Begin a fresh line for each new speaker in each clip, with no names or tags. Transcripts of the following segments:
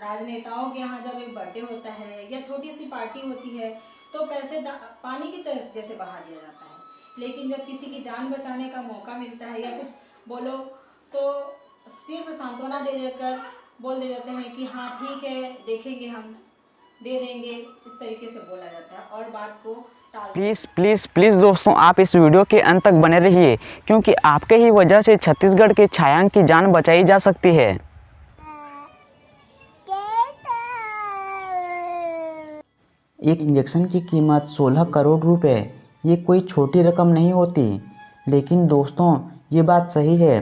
राजनेताओं के यहाँ जब एक बर्थडे होता है या छोटी सी पार्टी होती है तो पैसे पानी की तरह जैसे बहा दिया जाता है, लेकिन जब किसी की जान बचाने का मौका मिलता है या कुछ बोलो तो सिर्फ सांत्वना दे देकर बोल दे जाते हैं कि हाँ ठीक है, देखेंगे, हम दे देंगे, इस तरीके से बोला जाता है और बात को
प्लीज़ प्लीज़ प्लीज़ दोस्तों, आप इस वीडियो के अंत तक बने रहिए, क्योंकि आपके ही वजह से छत्तीसगढ़ के छायांक की जान बचाई जा सकती है। एक इंजेक्शन की कीमत 16 करोड़ रुपए, ये कोई छोटी रकम नहीं होती। लेकिन दोस्तों, ये बात सही है,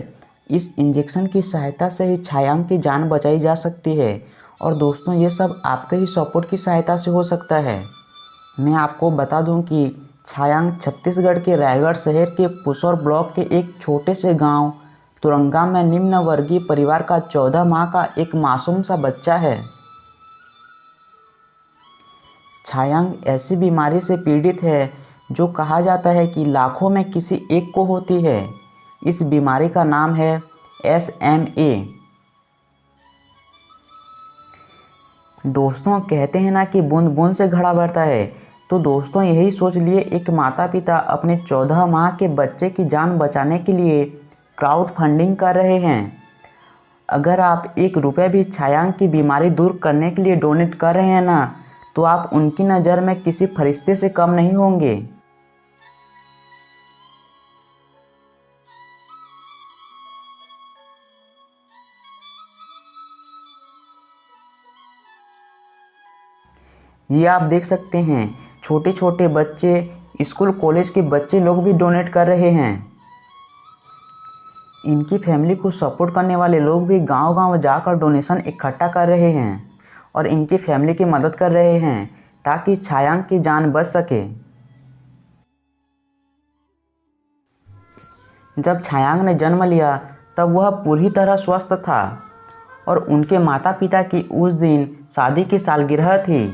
इस इंजेक्शन की सहायता से ही छायांक की जान बचाई जा सकती है। और दोस्तों, ये सब आपके ही सपोर्ट की सहायता से हो सकता है। मैं आपको बता दूं कि छायांक छत्तीसगढ़ के रायगढ़ शहर के पुसौर ब्लॉक के एक छोटे से गांव तुरंगा में निम्न वर्गीय परिवार का 14 माह का एक मासूम सा बच्चा है। छायांक ऐसी बीमारी से पीड़ित है जो कहा जाता है कि लाखों में किसी एक को होती है। इस बीमारी का नाम है SMA। दोस्तों, कहते हैं ना कि बूंद बूंद से घड़ा भरता है। तो दोस्तों, यही सोच लिए एक माता पिता अपने 14 माह के बच्चे की जान बचाने के लिए क्राउड फंडिंग कर रहे हैं। अगर आप 1 रुपये भी छायांक की बीमारी दूर करने के लिए डोनेट कर रहे हैं ना, तो आप उनकी नज़र में किसी फरिश्ते से कम नहीं होंगे। ये आप देख सकते हैं, छोटे छोटे बच्चे, स्कूल कॉलेज के बच्चे लोग भी डोनेट कर रहे हैं। इनकी फैमिली को सपोर्ट करने वाले लोग भी गांव गांव जाकर डोनेशन इकट्ठा कर रहे हैं और इनकी फैमिली की मदद कर रहे हैं ताकि छायांक की जान बच सके। जब छायांक ने जन्म लिया तब वह पूरी तरह स्वस्थ था और उनके माता पिता की उस दिन शादी की सालगिरह थी।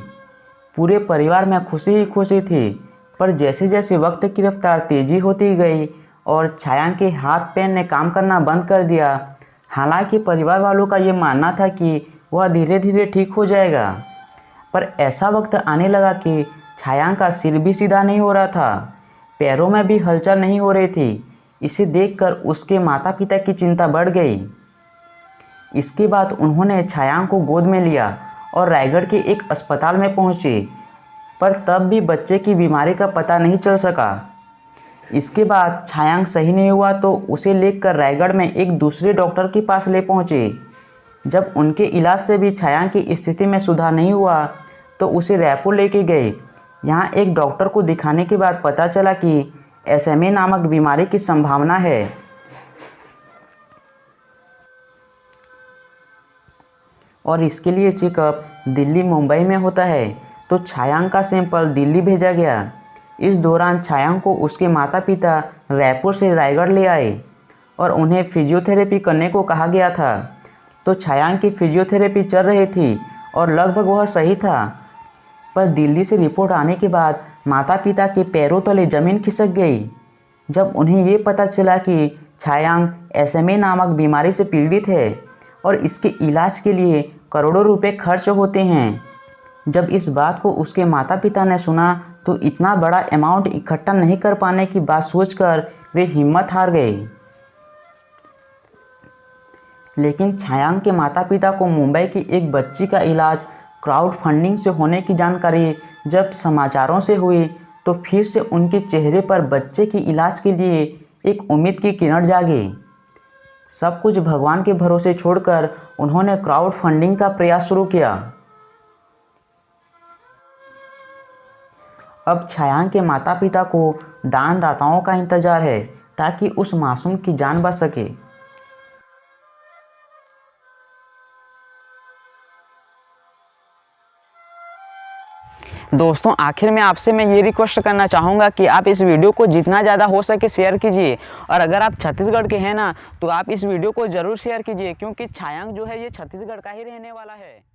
पूरे परिवार में खुशी ही खुशी थी। पर जैसे जैसे वक्त की रफ्तार तेजी होती गई और छायांक के हाथ पैर ने काम करना बंद कर दिया। हालांकि परिवार वालों का ये मानना था कि वह धीरे धीरे ठीक हो जाएगा, पर ऐसा वक्त आने लगा कि छायांक का सिर भी सीधा नहीं हो रहा था, पैरों में भी हलचल नहीं हो रही थी। इसे देखकर उसके माता पिता की चिंता बढ़ गई। इसके बाद उन्होंने छायांक को गोद में लिया और रायगढ़ के एक अस्पताल में पहुंचे, पर तब भी बच्चे की बीमारी का पता नहीं चल सका। इसके बाद छायांक सही नहीं हुआ तो उसे लेकर रायगढ़ में एक दूसरे डॉक्टर के पास ले पहुंचे। जब उनके इलाज से भी छायांक की स्थिति में सुधार नहीं हुआ तो उसे रायपुर लेके गए। यहाँ एक डॉक्टर को दिखाने के बाद पता चला कि SMA नामक बीमारी की संभावना है और इसके लिए चेकअप दिल्ली मुंबई में होता है। तो छायांक का सैंपल दिल्ली भेजा गया। इस दौरान छायांक को उसके माता पिता रायपुर से रायगढ़ ले आए और उन्हें फिजियोथेरेपी करने को कहा गया था। तो छायांक की फिजियोथेरेपी चल रही थी और लगभग वह सही था, पर दिल्ली से रिपोर्ट आने के बाद माता पिता के पैरों तले ज़मीन खिसक गई जब उन्हें ये पता चला कि छायांक SMA नामक बीमारी से पीड़ित है और इसके इलाज के लिए करोड़ों रुपए खर्च होते हैं। जब इस बात को उसके माता पिता ने सुना तो इतना बड़ा अमाउंट इकट्ठा नहीं कर पाने की बात सोचकर वे हिम्मत हार गए। लेकिन छायांक के माता पिता को मुंबई की एक बच्ची का इलाज क्राउड फंडिंग से होने की जानकारी जब समाचारों से हुई तो फिर से उनके चेहरे पर बच्चे के इलाज के लिए एक उम्मीद की किरण जागी। सब कुछ भगवान के भरोसे छोड़कर उन्होंने क्राउड फंडिंग का प्रयास शुरू किया। अब छायांक के माता पिता को दानदाताओं का इंतजार है ताकि उस मासूम की जान बच सके। दोस्तों, आखिर में आपसे मैं ये रिक्वेस्ट करना चाहूँगा कि आप इस वीडियो को जितना ज़्यादा हो सके शेयर कीजिए और अगर आप छत्तीसगढ़ के हैं ना तो आप इस वीडियो को ज़रूर शेयर कीजिए, क्योंकि छायांक जो है ये छत्तीसगढ़ का ही रहने वाला है।